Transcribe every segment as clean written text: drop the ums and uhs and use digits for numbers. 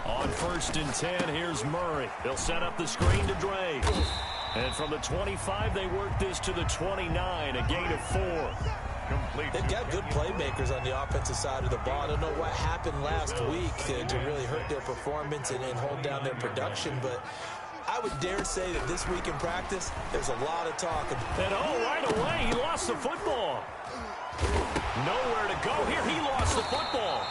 On 1st and 10, here's Murray. He'll set up the screen to Drake. And from the 25, they work this to the 29, a gain of 4. They've got good playmakers on the offensive side of the ball. I don't know what happened last week to really hurt their performance and hold down their production, but I would dare say that this week in practice, there's a lot of talk. And right away, he lost the football. Nowhere to go here. He lost the football.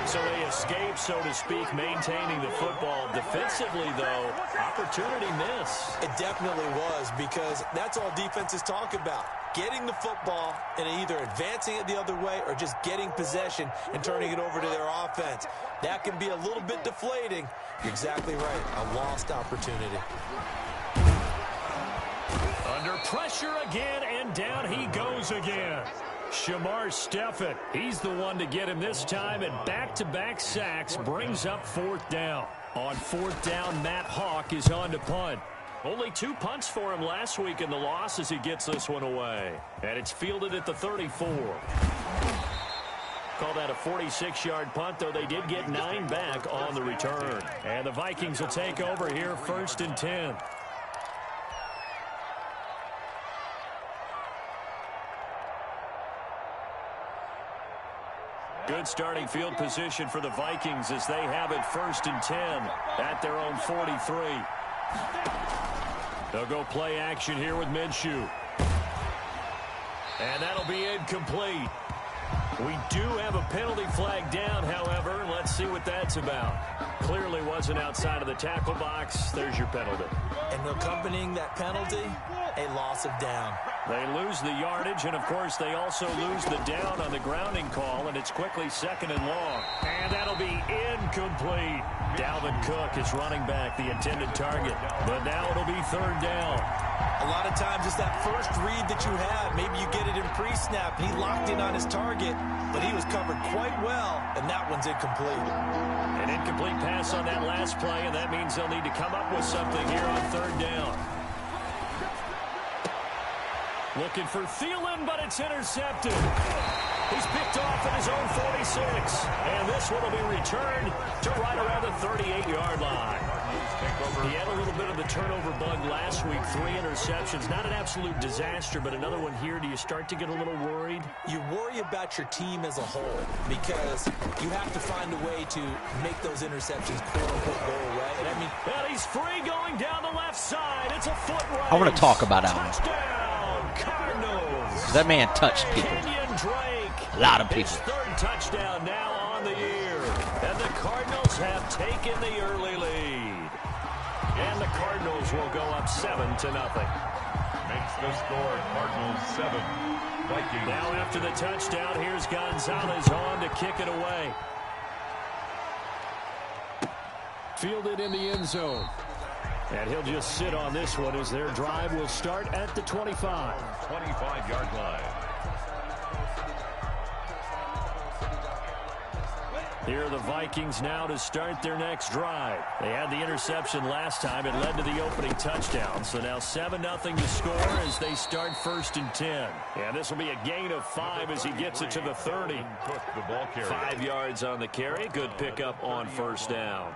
So they escape, so to speak, maintaining the football. Defensively, though, opportunity miss. It definitely was, because that's all defenses talk about. Getting the football and either advancing it the other way or just getting possession and turning it over to their offense. That can be a little bit deflating. You're exactly right. A lost opportunity. Under pressure again, and down he goes again. Shamar Stephen, he's the one to get him this time, and back-to-back sacks brings up 4th down. On 4th down, Matt Hawk is on to punt. Only 2 punts for him last week in the loss as he gets this one away. And it's fielded at the 34. Call that a 46-yard punt, though they did get 9 back on the return. And the Vikings will take over here 1st and 10. Good starting field position for the Vikings as they have it 1st and 10 at their own 43. They'll go play action here with Minshew. And that'll be incomplete. We do have a penalty flag down, however. Let's see what that's about. Clearly wasn't outside of the tackle box. There's your penalty. And accompanying that penalty, a loss of down. They lose the yardage, and, of course, they also lose the down on the grounding call, and it's quickly 2nd and long. And that'll be incomplete. Dalvin Cook is running back, the intended target. But now it'll be 3rd down. A lot of times it's that first read that you have. Maybe you get it in pre-snap. He locked in on his target, but he was covered quite well, and that one's incomplete. An incomplete pass on that last play, and that means they'll need to come up with something here on 3rd down. Looking for Thielen, but it's intercepted. He's picked off at his own 46. And this one will be returned to right around the 38-yard line. He had a little bit of the turnover bug last week. 3 interceptions. Not an absolute disaster, but another one here. Do you start to get a little worried? You worry about your team as a whole because you have to find a way to make those interceptions quote-unquote go away. And I mean, and he's free going down the left side. It's a foot race. I want to talk about Allen. Touchdown, Cardinals. That man touched people. A lot of people. His 3rd touchdown now on the year. And the Cardinals have taken the early lead. And the Cardinals will go up 7-0. Makes the score Cardinals 7. Vikings. Now after the touchdown, here's Gonzalez on to kick it away. Fielded in the end zone. And he'll just sit on this one as their drive will start at the 25. 25-yard line. Here are the Vikings now to start their next drive. They had the interception last time. It led to the opening touchdown. So now 7-0 to score as they start 1st and 10. And this will be a gain of 5 as he gets it to the 30. 5 yards on the carry. Good pickup on 1st down.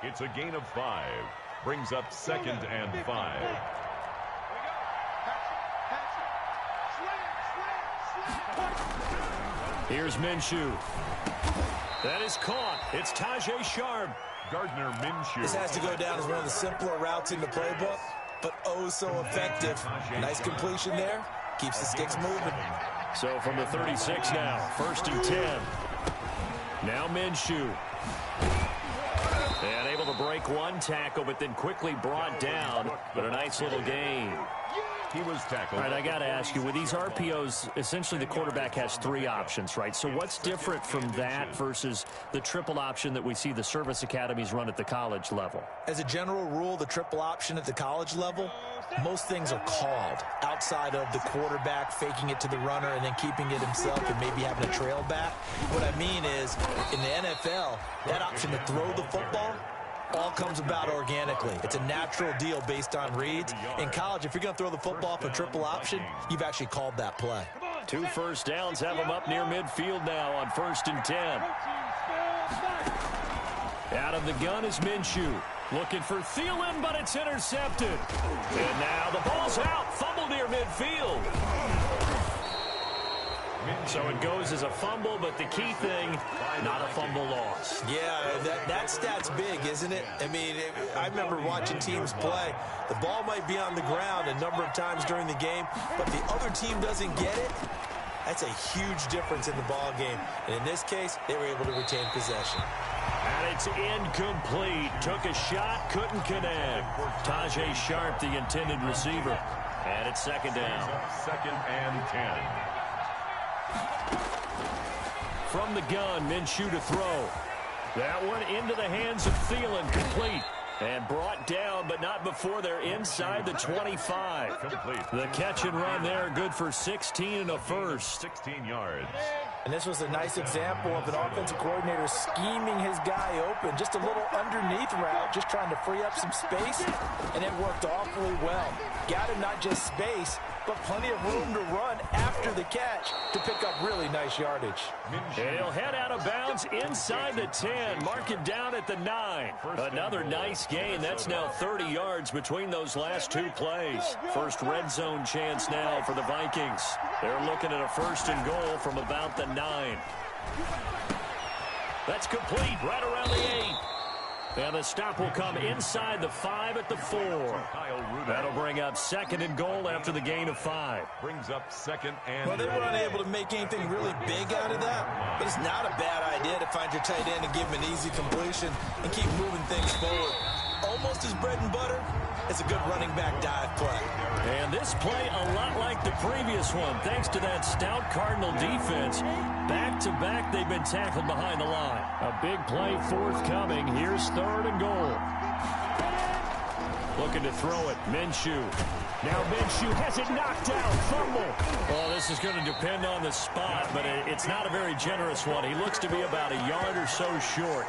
It's a gain of 5. Brings up 2nd and 5. Here's Minshew. That is caught. It's Tajay Sharp. Gardner Minshew. This has to go down as one of the simpler routes in the playbook, but oh so effective. Nice completion there. Keeps the sticks moving. So from the 36 now, 1st and 10. Now Minshew. And able to break one tackle, but then quickly brought down. But a nice little gain. He was tackled. All right, I got to ask you, with these RPOs, essentially the quarterback has 3 options, right? So what's different from that versus the triple option that we see the service academies run at the college level? As a general rule, the triple option at the college level, most things are called outside of the quarterback faking it to the runner and then keeping it himself and maybe having a trail back. What I mean is, in the NFL, that option to throw the football, all comes about organically. It's a natural deal based on reads. In college, if you're going to throw the football for triple option, you've actually called that play. 2 first downs have them up near midfield now on 1st and 10. Out of the gun is Minshew. Looking for Thielen, but it's intercepted. And now the ball's out. Fumble near midfield. So it goes as a fumble, but the key thing, not a fumble loss. Yeah, that stat's big, isn't it? I mean, I remember watching teams play. The ball might be on the ground a number of times during the game, but the other team doesn't get it. That's a huge difference in the ball game. And in this case, they were able to retain possession. And it's incomplete. Took a shot, couldn't connect. Tajay Sharp, the intended receiver. And it's 2nd down. 2nd and 10. From the gun, Minshew to throw. That one into the hands of Thielen, complete. And brought down, but not before they're inside the 25. Complete. The catch and run there, good for 16 and a first. 16 yards. And this was a nice example of an offensive coordinator scheming his guy open. Just a little underneath route, just trying to free up some space, and it worked awfully well. Got him not just space, but plenty of room to run after the catch to pick up really nice yardage. And he'll head out of bounds inside the 10. Mark him down at the 9. Another nice gain. That's now 30 yards between those last 2 plays. First red zone chance now for the Vikings. They're looking at a 1st and goal from about the 9. That's complete right around the 8. And the stop will come inside the 5 at the 4. That'll bring up 2nd and goal after the gain of 5. Brings up 2nd and... Well, they were unable to make anything really big out of that, but it's not a bad idea to find your tight end and give him an easy completion and keep moving things forward. Almost his bread and butter. It's a good running back dive play. And this play a lot like the previous one, thanks to that stout Cardinal defense. Back-to-back, they've been tackled behind the line. A big play forthcoming. Here's 3rd and goal. Looking to throw it, Minshew. Now Minshew has it knocked out. Fumble. Oh, this is going to depend on the spot, but it's not a very generous one. He looks to be about a yard or so short.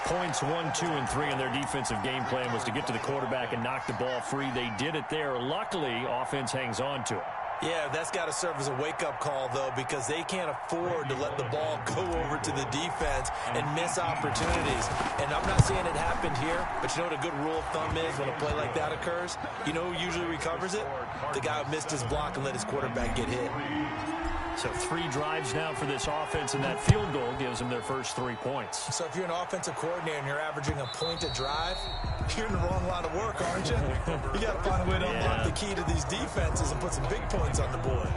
Points 1, 2, and 3 in their defensive game plan was to get to the quarterback and knock the ball free. They did it there. Luckily, offense hangs on to it. Yeah, that's got to serve as a wake-up call, though, because they can't afford to let the ball go over to the defense and miss opportunities. And I'm not saying it happened here, but you know what a good rule of thumb is when a play like that occurs? You know who usually recovers it? The guy who missed his block and let his quarterback get hit. So 3 drives now for this offense, and that field goal gives them their first 3 points. So if you're an offensive coordinator and you're averaging a point a drive, you're in the wrong line of work, aren't you? You got to find a way to unlock the key to these defenses and put some big points on the board.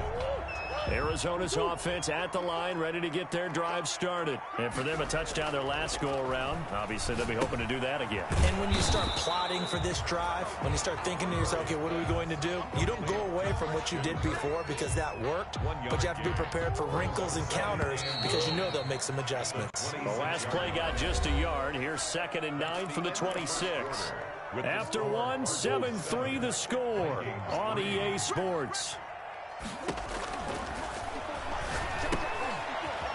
Arizona's offense at the line, ready to get their drive started. And for them, a touchdown their last go-around. Obviously, they'll be hoping to do that again. And when you start plotting for this drive, when you start thinking to yourself, okay, what are we going to do? You don't go away from what you did before because that worked, but you have to be prepared for wrinkles and counters because you know they'll make some adjustments. The last play got just a yard. Here's 2nd and 9 from the 26. After 1, 7-3 the score on EA Sports.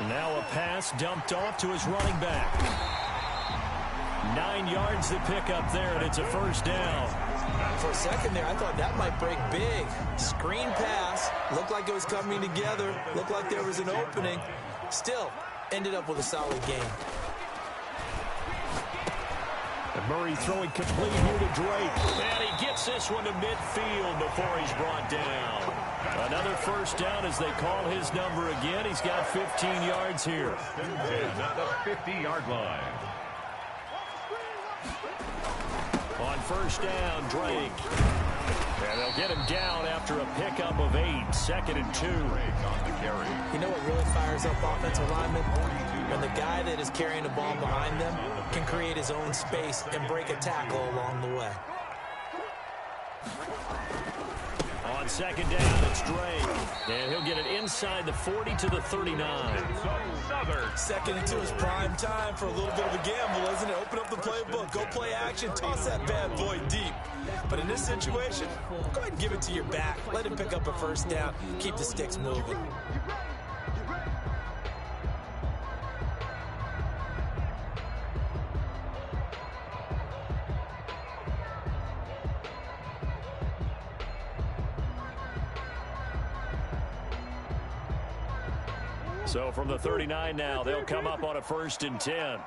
Now a pass dumped off to his running back. 9 yards to pick up there, and it's a 1st down. For a second there, I thought that might break big. Screen pass. Looked like it was coming together. Looked like there was an opening. Still, ended up with a solid game. And Murray throwing complete here to Drake. And he gets this one to midfield before he's brought down. Another 1st down as they call his number again. He's got 15 yards here. At the 50-yard line. On 1st down, Drake. And they'll get him down after a pickup of 8. 2nd and 2. You know what really fires up offensive linemen? When the guy that is carrying the ball behind them can create his own space and break a tackle along the way. On 2nd down, it's Drake. And he'll get it inside the 40 to the 39. 2nd and 2 is prime time for a little bit of a gamble, isn't it? Open up the playbook, go play action, toss that bad boy deep. But in this situation, go ahead and give it to your back. Let him pick up a 1st down. Keep the sticks moving. So from the 39 now, they'll come up on a 1st and 10.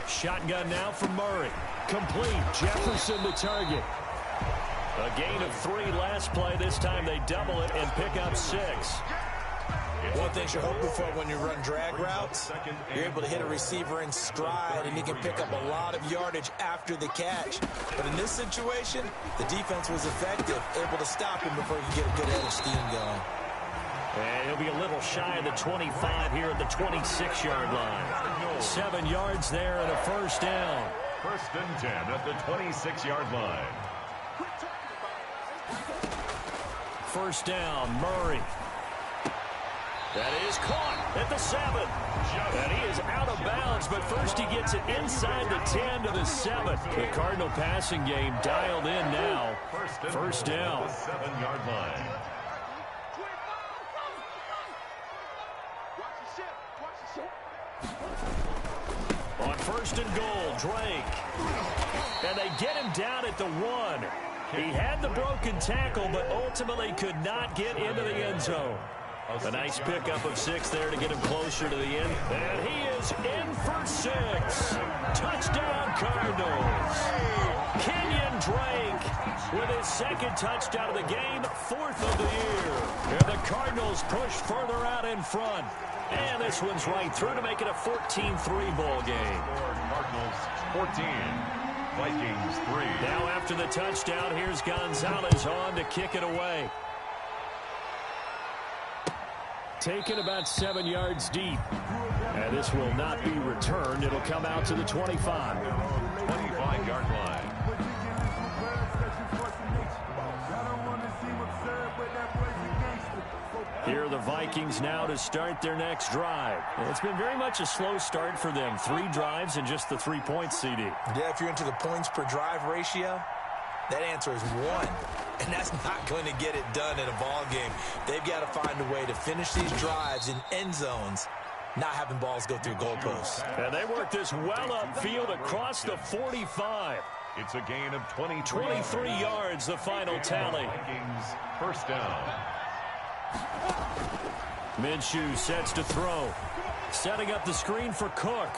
Shotgun now from Murray. Complete. Jefferson the target. A gain of 3 last play. This time they double it and pick up 6. One thing you're hoping for when you run drag routes, you're able to hit a receiver in stride, and he can pick up a lot of yardage after the catch. But in this situation, the defense was effective, able to stop him before he could get a good head of steam going. And he'll be a little shy of the 25 here at the 26-yard line. 7 yards there and a 1st down. 1st and 10 at the 26-yard line. 1st down, Murray. That is caught at the 7. And he is out of bounds, but first he gets it inside the 10 to the 7. The Cardinal passing game dialed in now. 1st down. 7-yard line. On 1st and goal, Drake. And they get him down at the 1. He had the broken tackle, but ultimately could not get into the end zone. A nice pickup of 6 there to get him closer to the end. And he is in for 6. Touchdown, Cardinals. Kenyon Drake with his 2nd touchdown of the game, 4th of the year. And the Cardinals push further out in front. And this one's right through to make it a 14-3 ball game. Cardinals 14, Vikings 3. Now after the touchdown, here's Gonzalez on to kick it away. Taken about 7 yards deep. And this will not be returned. It'll come out to the 25. 25-yard line. Here are the Vikings now to start their next drive. It's been very much a slow start for them. 3 drives and just the 3 points, CD. Yeah, if you're into the points per drive ratio, that answer is 1. And that's not going to get it done in a ball game. They've got to find a way to finish these drives in end zones, not having balls go through goalposts. And they work this well upfield across the 45. It's a gain of 23. 23 yards, the final tally. Vikings 1st down. Minshew sets to throw. Setting up the screen for Cook.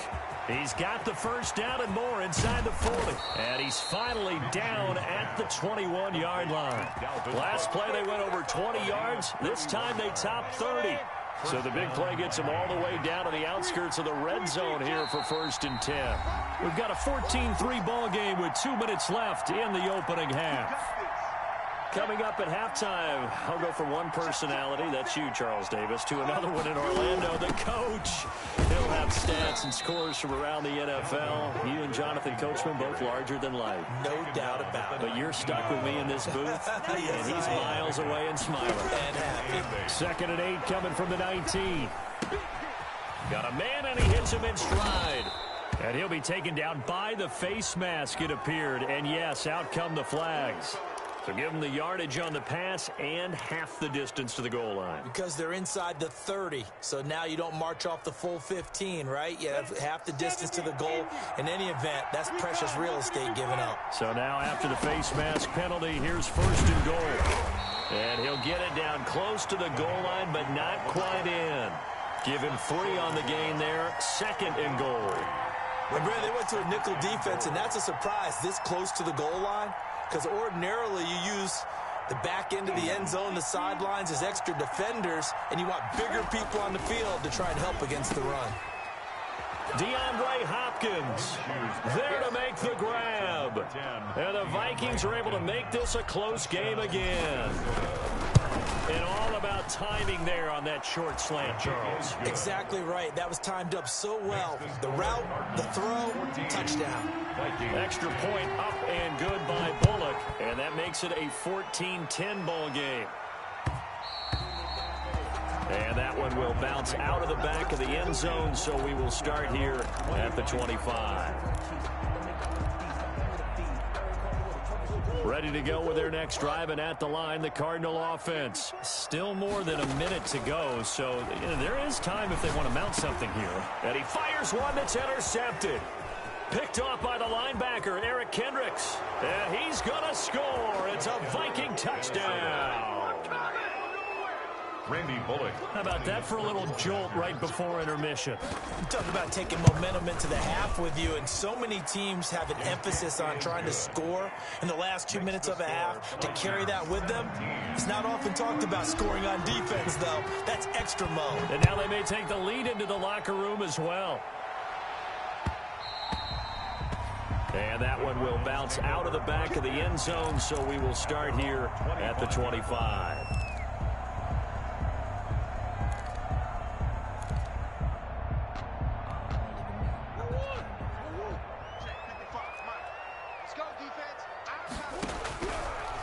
He's got the 1st down and more inside the 40. And he's finally down at the 21-yard line. Last play they went over 20 yards. This time they top 30. So the big play gets them all the way down to the outskirts of the red zone here for 1st and 10. We've got a 14-3 ball game with 2 minutes left in the opening half. Coming up at halftime, I'll go from one personality, that's you, Charles Davis, to another one in Orlando, the coach. He'll have stats and scores from around the NFL. You and Jonathan Coachman, both larger than life. No doubt about it. But you're stuck with me in this booth, and he's miles away and smiling. And happy. 2nd and 8 coming from the 19. Got a man, and he hits him in stride. And he'll be taken down by the face mask, it appeared. And yes, out come the flags. So give them the yardage on the pass and half the distance to the goal line. Because they're inside the 30, so now you don't march off the full 15, right? You have half the distance to the goal. In any event, that's precious real estate given up. So now after the face mask penalty, here's 1st and goal. And he'll get it down close to the goal line, but not quite in. Give him 3 on the gain there, 2nd and goal. Well, Brad, they went to a nickel defense, and that's a surprise this close to the goal line. Because ordinarily you use the back end of the end zone, the sidelines as extra defenders, and you want bigger people on the field to try and help against the run. DeAndre Hopkins there to make the grab. And the Vikings are able to make this a close game again. And all about timing there on that short slant, Charles. Exactly right. That was timed up so well. The route, the throw, touchdown. Extra point up and good by Bullock. And that makes it a 14-10 ball game. And that one will bounce out of the back of the end zone, so we will start here at the 25. Ready to go with their next drive, and at the line, the Cardinal offense. Still more than a minute to go, so there is time if they want to mount something here. And he fires one that's intercepted. Picked off by the linebacker, Eric Kendricks. And he's going to score. It's a Viking touchdown. Randy Bullock. How about that for a little jolt right before intermission? Talk about taking momentum into the half with you, and so many teams have an emphasis on trying to score in the last 2 minutes of a half to carry that with them. It's not often talked about scoring on defense, though. That's extra mode. And now they may take the lead into the locker room as well. And that one will bounce out of the back of the end zone, so we will start here at the 25.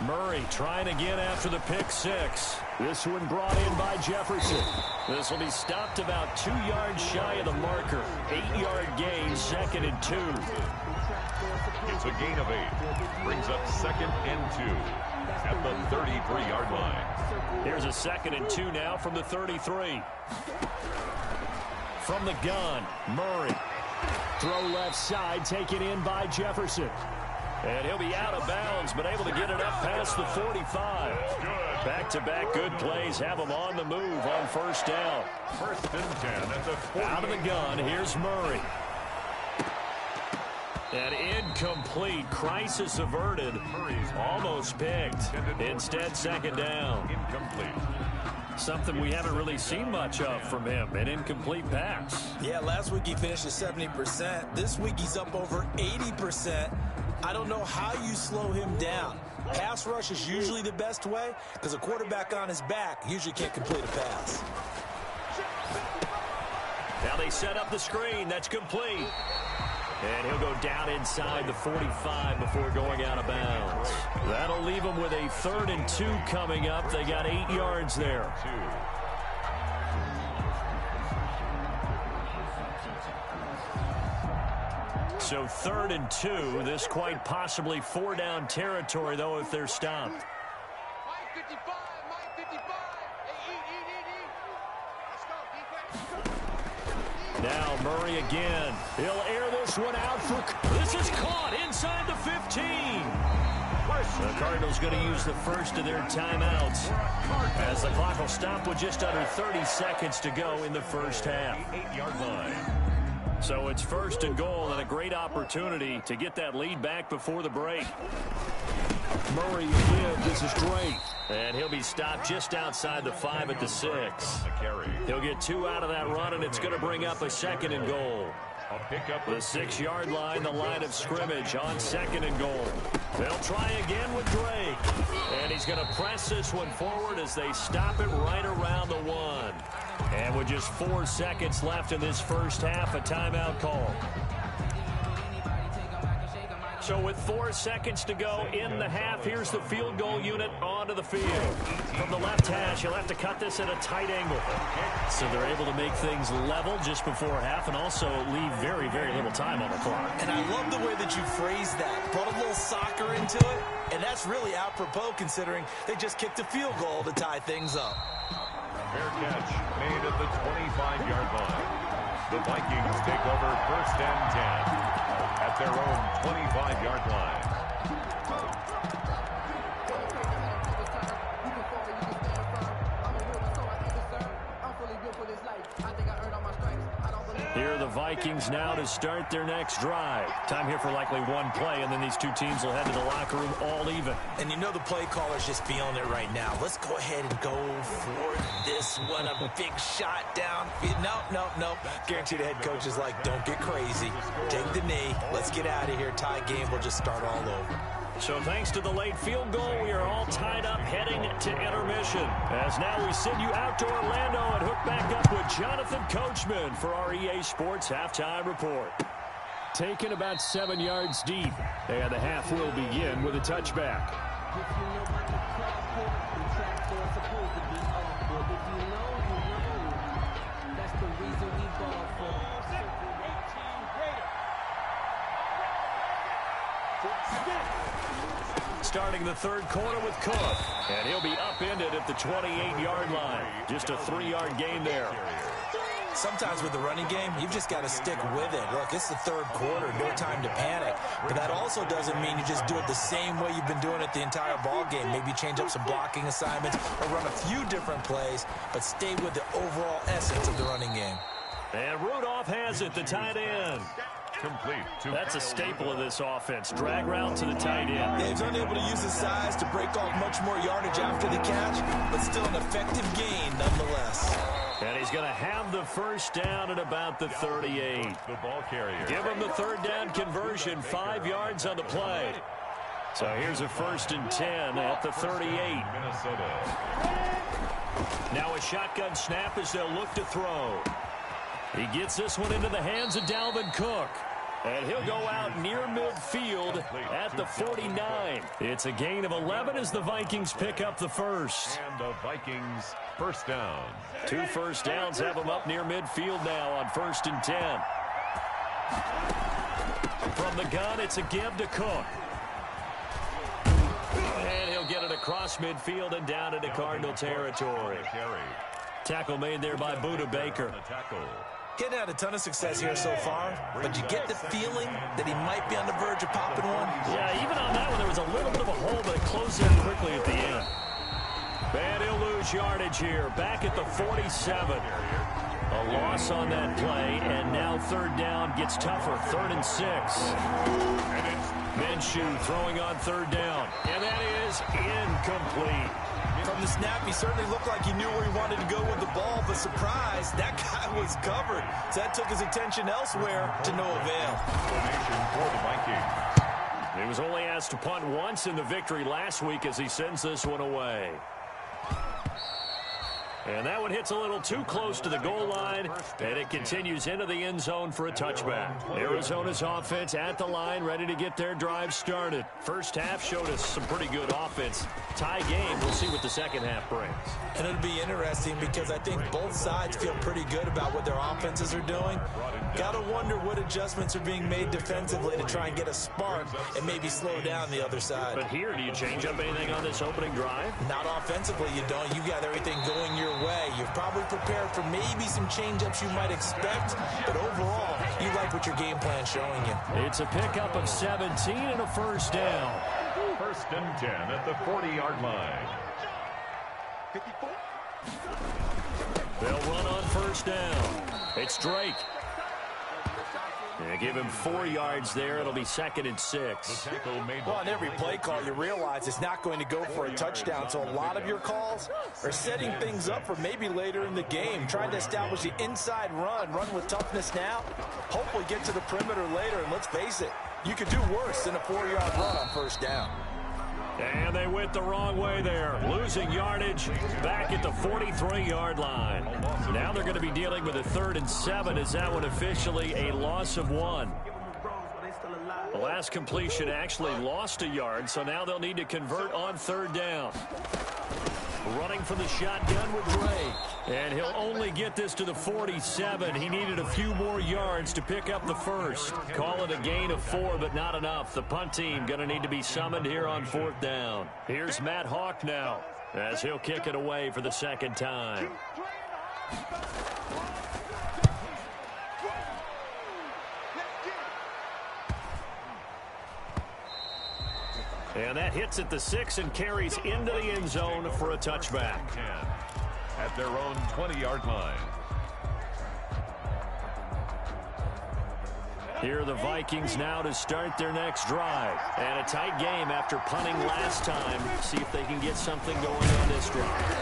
Murray trying again after the pick six. This one brought in by Jefferson. This will be stopped about 2 yards shy of the marker. 8-yard gain, 2nd and 2. It's a gain of 8. Brings up 2nd and 2 at the 33-yard line. Here's a 2nd and 2 now from the 33. From the gun, Murray. Throw left side, taken in by Jefferson. And he'll be out of bounds, but able to get it up past the 45. Back-to-back good plays have him on the move on first down. 1st and 10 at the 40. Out of the gun, here's Murray. And incomplete. Crisis averted. Almost picked. Instead, 2nd down. Incomplete. Something we haven't really seen much of from him, an incomplete pass. Yeah, last week he finished at 70%. This week he's up over 80%. I don't know how you slow him down. Pass rush is usually the best way because a quarterback on his back usually can't complete a pass. Now they set up the screen. That's complete. And he'll go down inside the 45 before going out of bounds. That'll leave him with a 3rd and 2 coming up. They got 8 yards there. So 3rd and 2. This quite possibly 4-down territory, though, if they're stopped. Now Murray again. He'll air this one out for... This is caught inside the 15. The Cardinals going to use the first of their timeouts as the clock will stop with just under 30 seconds to go in the first half. 8-yard line. So it's 1st and goal and a great opportunity to get that lead back before the break. Murray again. This is Drake. And he'll be stopped just outside the 5 at the 6. He'll get 2 out of that run, and it's going to bring up a 2nd and goal. The 6-yard line, the line of scrimmage on 2nd and goal. They'll try again with Drake. And he's going to press this one forward as they stop it right around the 1. And with just 4 seconds left in this first half, a timeout call. So with 4 seconds to go in the half, here's the field goal unit onto the field. From the left hash, he'll have to cut this at a tight angle. So they're able to make things level just before half and also leave very, very little time on the clock. And I love the way that you phrased that. Put a little soccer into it, and that's really apropos considering they just kicked a field goal to tie things up. Fair catch made at the 25-yard line. The Vikings take over 1st and 10. At their own 25-yard line. Here are the Vikings now to start their next drive. Time here for likely one play, and then these two teams will head to the locker room all even. And you know the play caller's just feeling it right now. Let's go ahead and go for this one. A big shot down. No. Guaranteed the head coach is like, don't get crazy. Take the knee. Let's get out of here. Tie game. We'll just start all over. So thanks to the late field goal, we are all tied up heading to intermission. As now we send you out to Orlando and hook back up with Jonathan Coachman for our EA Sports Halftime Report. Taken about 7 yards deep, and the half will begin with a touchback. Starting the third quarter with Cook, and he'll be upended at the 28-yard line. Just a 3-yard gain there. Sometimes with the running game, you've just got to stick with it. Look, it's the third quarter, no time to panic. But that also doesn't mean you just do it the same way you've been doing it the entire ball game. Maybe change up some blocking assignments or run a few different plays, but stay with the overall essence of the running game. And Rudolph has it, the tight end. Complete. That's a staple of this offense. Drag route to the tight end. Yeah, he's unable to use his size to break off much more yardage after the catch, but still an effective gain nonetheless. And he's going to have the first down at about the 38. The ball carrier. Give him the third down conversion, 5 yards on the play. So here's a 1st and 10 at the 38. Minnesota. Now a shotgun snap as they'll look to throw. He gets this one into the hands of Dalvin Cook. And he'll go out near midfield at the 49. It's a gain of 11 as the Vikings pick up the first. And the Vikings first down. 2 first downs have them up near midfield now on 1st and 10. From the gun, it's a give to Cook. And he'll get it across midfield and down into Cardinal territory. Tackle made there by Budda Baker. Getting had a ton of success here so far, but you get the feeling that he might be on the verge of popping one. Yeah, even on that one, there was a little bit of a hole, but it closed in quickly at the end. And he'll lose yardage here, back at the 47. A loss on that play, and now third down gets tougher, 3rd and 6. Minshew throwing on third down, and that is incomplete. From the snap, he certainly looked like he knew where he wanted to go with the ball, but surprise, that guy was covered. So that took his attention elsewhere to no avail. For the Vikings. He was only asked to punt once in the victory last week as he sends this one away. And that one hits a little too close to the goal line, and it continues into the end zone for a touchback. Arizona's offense at the line, ready to get their drive started. First half showed us some pretty good offense. Tie game, we'll see what the second half brings. And it'll be interesting because I think both sides feel pretty good about what their offenses are doing. Got to wonder what adjustments are being made defensively to try and get a spark and maybe slow down the other side. But here, do you change up anything on this opening drive? Not offensively, you don't. You got everything going your way. You've probably prepared for maybe some change-ups you might expect, but overall, you like what your game plan's showing you. It's a pickup of 17 and a first down. 1st and 10 at the 40-yard line. They'll run on first down. It's Drake. They give him 4 yards there. It'll be 2nd and 6. Well, on every play call, you realize it's not going to go for a touchdown. So a lot of your calls are setting things up for maybe later in the game, trying to establish the inside run with toughness now, hopefully get to the perimeter later. And let's face it, you could do worse than a 4-yard run on first down. And they went the wrong way there, losing yardage back at the 43-yard line. Now they're going to be dealing with a 3rd and 7 as that one officially a loss of 1. The last completion actually lost a yard, so now they'll need to convert on third down. Running from the shotgun with Drake. And he'll only get this to the 47. He needed a few more yards to pick up the first. Call it a gain of 4, but not enough. The punt team going to need to be summoned here on 4th down. Here's Matt Hawk now as he'll kick it away for the second time. And that hits at the 6 and carries into the end zone for a touchback. At their own 20-yard line. Here are the Vikings now to start their next drive. And a tight game after punting last time. See if they can get something going on this drive.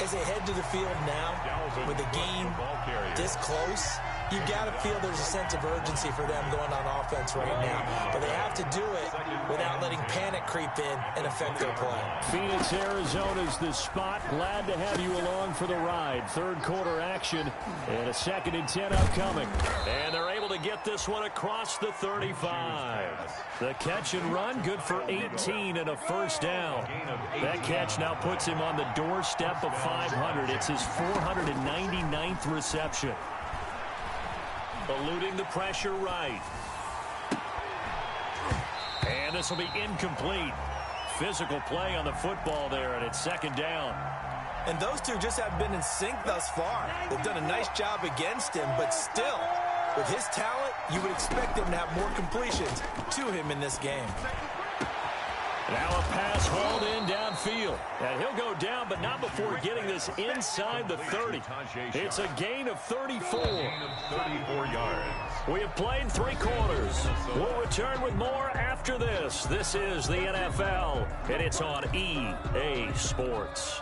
As they head to the field now, with the game this close, you've got to feel there's a sense of urgency for them going on offense right now. But they have to do it without letting panic creep in and affect their play. Phoenix, Arizona's the spot. Glad to have you along for the ride. Third quarter action and a 2nd and 10 upcoming. And they're able to get this one across the 35. The catch and run, good for 18 and a first down. That catch now puts him on the doorstep of 500. It's his 499th reception. Eluding the pressure right. And this will be incomplete. Physical play on the football there, and it's 2nd down. And those two just haven't been in sync thus far. They've done a nice job against him, but still, with his talent, you would expect him to have more completions to him in this game. Now a pass hauled in downfield. And he'll go down, but not before getting this inside the 30. It's a gain of 34. 34 yards. We have played 3 quarters. We'll return with more after this. This is the NFL, and it's on EA Sports.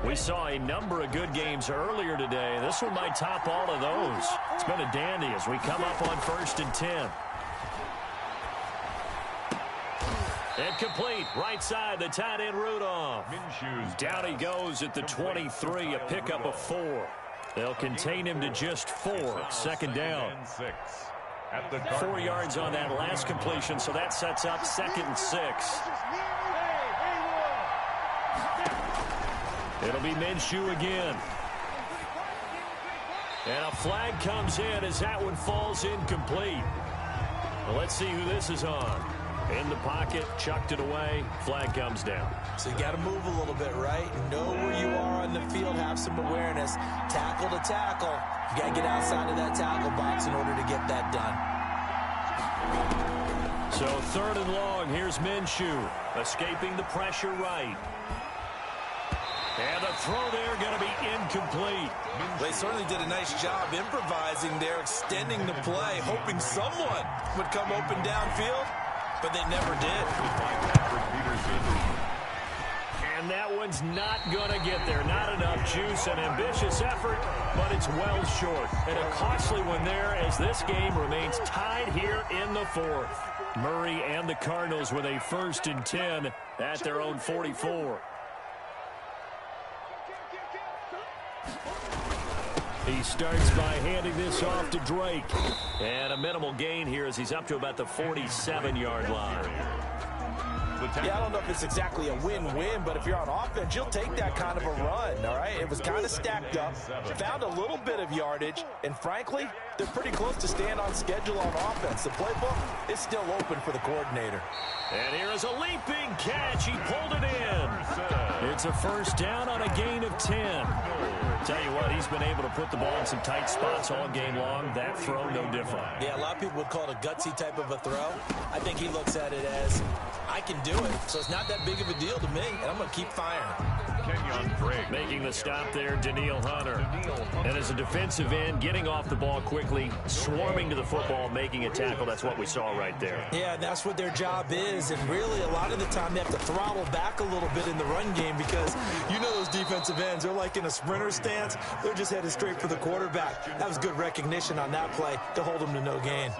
We saw a number of good games earlier today. This one might top all of those. It's been a dandy as we come up on 1st and 10. Incomplete, right side, the tight end Rudolph. Down he goes at the 23, a pickup of 4. They'll contain him to just 4, second down. 4 yards on that last completion, so that sets up 2nd and 6. It'll be Minshew again. And a flag comes in as that one falls incomplete. Well, let's see who this is on. In the pocket, chucked it away, flag comes down. So you got to move a little bit, right? Know where you are on the field, have some awareness. Tackle to tackle. You got to get outside of that tackle box in order to get that done. So 3rd and long, here's Minshew, escaping the pressure right. And the throw there going to be incomplete. They certainly did a nice job improvising there, extending the play, hoping someone would come open downfield. But they never did. And that one's not going to get there. Not enough juice. An ambitious effort, but it's well short. And a costly one there as this game remains tied here in the 4th. Murray and the Cardinals with a 1st and 10 at their own 44. He starts by handing this off to Drake. And a minimal gain here as he's up to about the 47-yard line. Yeah, I don't know if it's exactly a win-win, but if you're on offense, you'll take that kind of a run, all right? It was kind of stacked up, found a little bit of yardage, and frankly, they're pretty close to staying on schedule on offense. The playbook is still open for the coordinator. And here is a leaping catch. He pulled it in. It's a 1st down on a gain of 10. Tell you what, he's been able to put the ball in some tight spots all game long. That throw, no different. Yeah, a lot of people would call it a gutsy type of a throw. I think he looks at it as, I can do it, so it's not that big of a deal to me, and I'm going to keep firing. Making the stop there, Danielle Hunter. And as a defensive end, getting off the ball quickly, swarming to the football, making a tackle. That's what we saw right there. Yeah, that's what their job is. And really, a lot of the time, they have to throttle back a little bit in the run game because you know those defensive ends, they're like in a sprinter stance. They're just headed straight for the quarterback. That was good recognition on that play to hold him to no gain.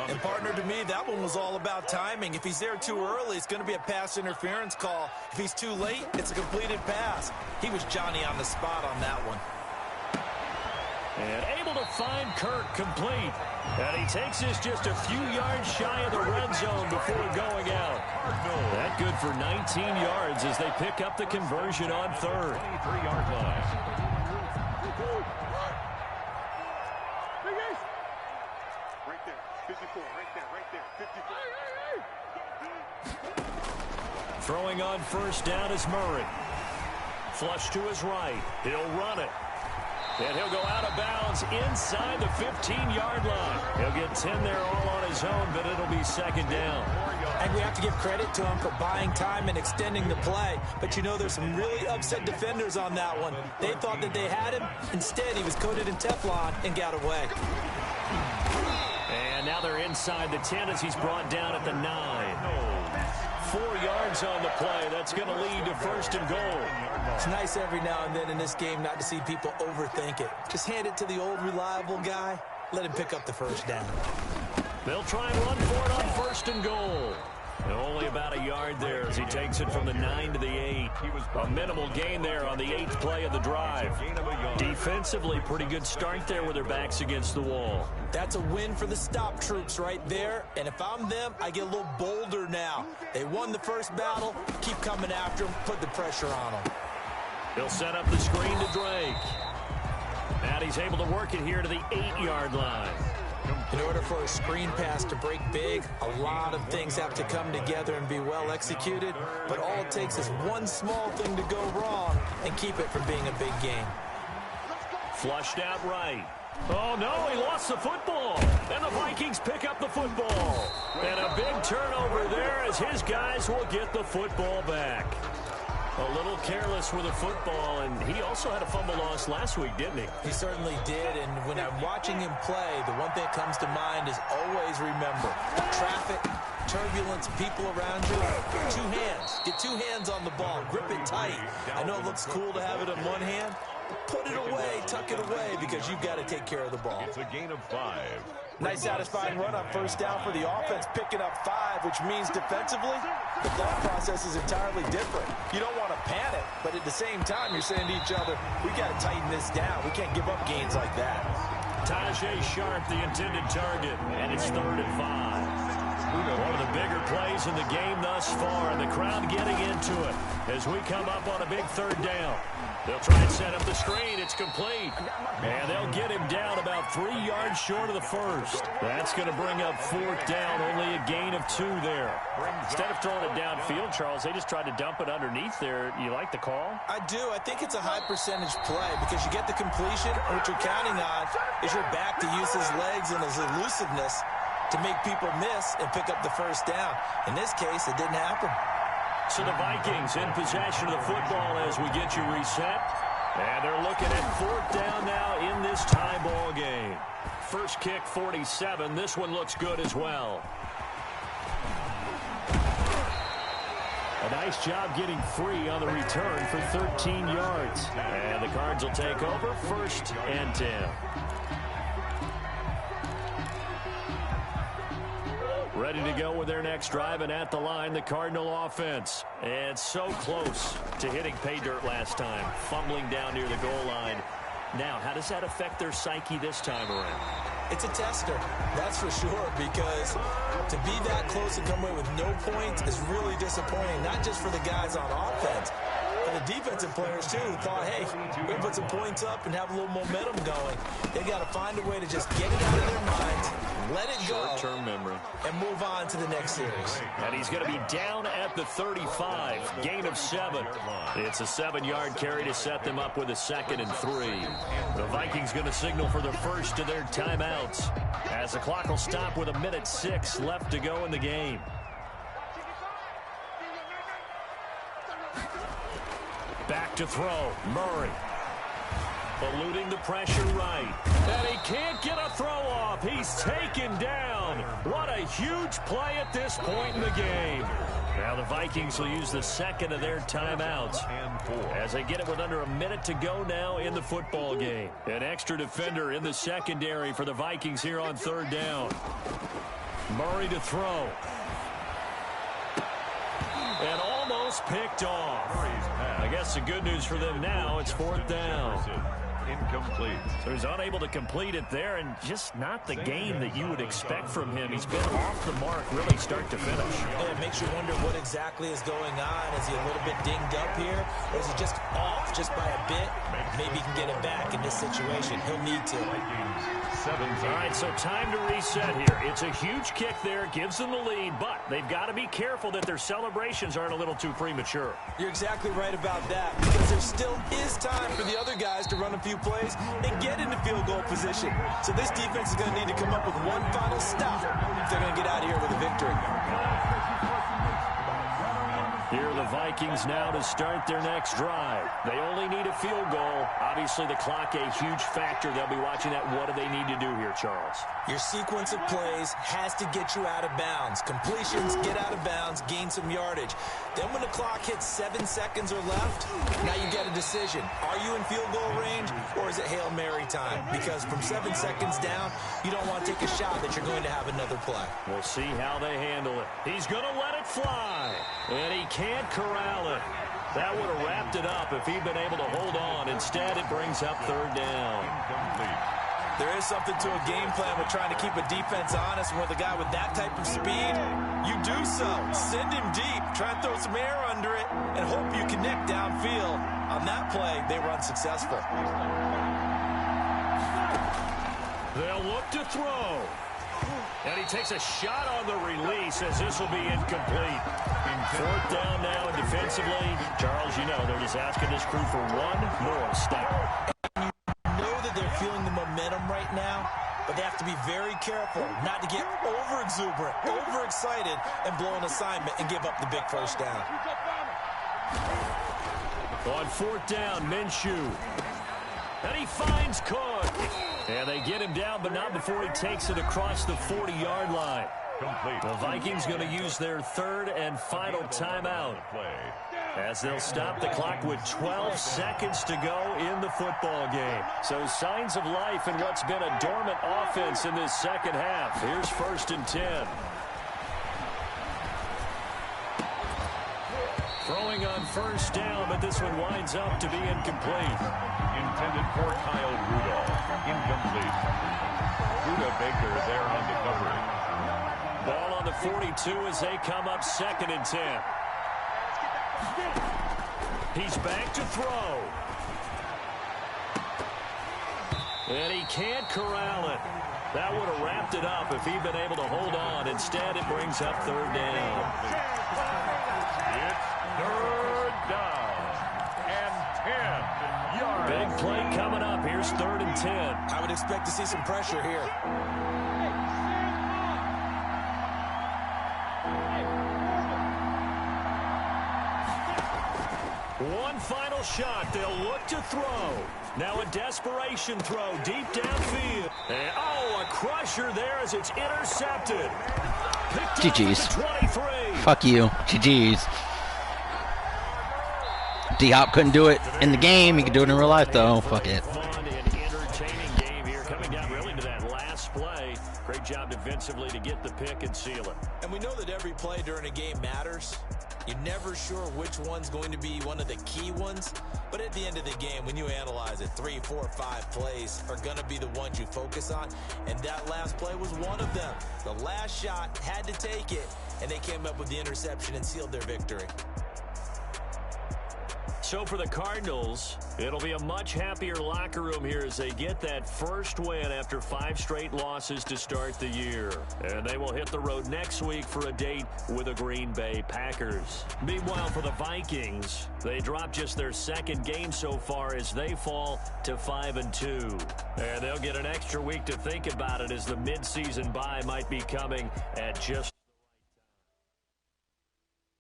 And partner, to me, that one was all about timing. If he's there too early, it's going to be a pass interference call. If he's too late, it's a completed pass. He was Johnny on the spot on that one. And able to find Kirk complete. And he takes this just a few yards shy of the red zone before going out. That good for 19 yards as they pick up the conversion on 3rd. 23-yard line. Right there, 54, right there, 54. Throwing on 1st down is Murray. Flush to his right. He'll run it. And he'll go out of bounds inside the 15-yard line. He'll get 10 there all on his own, but it'll be 2nd down. And we have to give credit to him for buying time and extending the play. But you know, there's some really upset defenders on that one. They thought that they had him. Instead, he was coated in Teflon and got away. And now they're inside the 10 as he's brought down at the 9. 4 yards on the play. That's going to lead to 1st and goal. It's nice every now and then in this game not to see people overthink it. Just hand it to the old reliable guy. Let him pick up the 1st down. They'll try and run for it on 1st and goal. And only about a yard there as he takes it from the 9 to the 8. A minimal gain there on the 8th play of the drive. Defensively, pretty good start there with their backs against the wall. That's a win for the stop troops right there. And if I'm them, I get a little bolder now. They won the first battle. Keep coming after them. Put the pressure on them. He'll set up the screen to Drake. And he's able to work it here to the 8-yard line. In order for a screen pass to break big, a lot of things have to come together and be well executed, but all it takes is one small thing to go wrong and keep it from being a big game. Flushed out right. Oh, no, he lost the football. And the Vikings pick up the football. And a big turnover there as his guys will get the football back. A little careless with the football, and he also had a fumble loss last week, didn't he? He certainly did, and when I'm watching him play, the one thing that comes to mind is always remember, traffic, turbulence, people around you, two hands. Get two hands on the ball. Grip it tight. I know it looks cool to have it in one hand. Put it away, tuck it away, because you've got to take care of the ball. It's a gain of 5. Nice satisfying run on first down for the offense, picking up 5, which means defensively, the thought process is entirely different. You don't want to panic, but at the same time, you're saying to each other, we got to tighten this down. We can't give up gains like that. Tajay Sharp, the intended target, and it's 3rd and 5. One of the bigger plays in the game thus far, and the crowd getting into it as we come up on a big 3rd down. They'll try and set up the screen. It's complete. And they'll get him down about 3 yards short of the first. That's going to bring up 4th down, only a gain of 2 there. Instead of throwing it downfield, Charles, they just tried to dump it underneath there. You like the call? I do. I think it's a high percentage play because you get the completion, and what you're counting on is your back to use his legs and his elusiveness to make people miss and pick up the first down. In this case, it didn't happen. So the Vikings in possession of the football as we get you reset. And they're looking at 4th down now in this tie ball game. First kick, 47. This one looks good as well. A nice job getting free on the return for 13 yards. And the Cards will take over 1st and 10. Ready to go with their next drive, and at the line, the Cardinal offense. And so close to hitting pay dirt last time, fumbling down near the goal line. Now, how does that affect their psyche this time around? It's a tester, that's for sure, because to be that close and come away with no points is really disappointing, not just for the guys on offense, but the defensive players, too, who thought, hey, we're going to put some points up and have a little momentum going. They got to find a way to just get it out of their minds, let it go, short-term memory, and move on to the next series. And he's going to be down at the 35, gain of 7. It's a 7-yard carry to set them up with a 2nd and 3. The Vikings going to signal for the first of their timeouts as the clock will stop with 1:06 left to go in the game. Back to throw, Murray. Eluding the pressure right. And he can't get a throw off. He's taken down. What a huge play at this point in the game. Now the Vikings will use the 2nd of their timeouts as they get it with under a minute to go now in the football game. An extra defender in the secondary for the Vikings here on 3rd down. Murray to throw. And almost picked off. I guess the good news for them now, it's 4th down. Incomplete. So he's unable to complete it there, and just not the game that you would expect from him. He's been off the mark really start to finish. Yeah, it makes you wonder what exactly is going on. Is he a little bit dinged up here, or is he just off just by a bit? Maybe he can get it back in this situation. He'll need to. All right, so time to reset here. It's a huge kick there. It gives them the lead, but they've got to be careful that their celebrations aren't a little too premature. You're exactly right about that, because there still is time for the other guys to run a few plays and get into field goal position. So this defense is going to need to come up with one final stop if they're going to get out of here with a victory. Here are the Vikings now to start their next drive. They only need a field goal. Obviously, the clock a huge factor. They'll be watching that. What do they need to do here, Charles? Your sequence of plays has to get you out of bounds. Completions, get out of bounds, gain some yardage. Then when the clock hits 7 seconds or left, now you get a decision. Are you in field goal range, or is it Hail Mary time? Because from 7 seconds down, you don't want to take a shot that you're going to have another play. We'll see how they handle it. He's going to let it fly, and he can't corral it. That would have wrapped it up if he'd been able to hold on. Instead, it brings up 3rd down. Incomplete. There is something to a game plan with trying to keep a defense honest. And with a guy with that type of speed, you do so. Send him deep. Try and throw some air under it and hope you connect downfield. On that play, they were unsuccessful. They'll look to throw. And he takes a shot on the release as this will be incomplete. Fourth down now, and defensively, Charles, you know, they're just asking this crew for one more stop. You know that they're feeling the momentum right now, but they have to be very careful not to get over-exuberant, overexcited, and blow an assignment and give up the big first down. On fourth down, Minshew. And he finds Cook. And they get him down, but not before he takes it across the 40-yard line. Complete. The Vikings going to use their third and final timeout, as they'll stop the clock with 12 seconds to go in the football game. So signs of life in what's been a dormant offense in this second half. Here's first and 10. Throwing on first down, but this one winds up to be incomplete. Intended for Kyle Rudolph. Incomplete. Buda Baker there on the coverage. Ball on the 42 as they come up second and 10. He's back to throw. And he can't corral it. That would have wrapped it up if he'd been able to hold on. Instead, it brings up third down. It's third down and 10 yards. Big play coming up. Here's third and 10. I would expect to see some pressure here. One final shot. They'll look to throw. Now a desperation throw deep downfield. And, oh, a crusher there as it's intercepted. GG's. 23. Fuck you. GG's. D-Hop couldn't do it in the game. He could do it in real life, though. Fuck it. Fun and entertaining game here. Coming down really to that last play. Great job defensively to get the pick and seal it. And we know that every play during a game matters. You're never sure which one's going to be one of the key ones. But at the end of the game, when you analyze it, 3, 4, 5 plays are going to be the ones you focus on. And that last play was one of them. The last shot had to take it, and they came up with the interception and sealed their victory. So for the Cardinals, it'll be a much happier locker room here as they get that first win after 5 straight losses to start the year. And they will hit the road next week for a date with the Green Bay Packers. Meanwhile, for the Vikings, they drop just their second game so far as they fall to 5-2. And they'll get an extra week to think about it as the midseason bye might be coming at just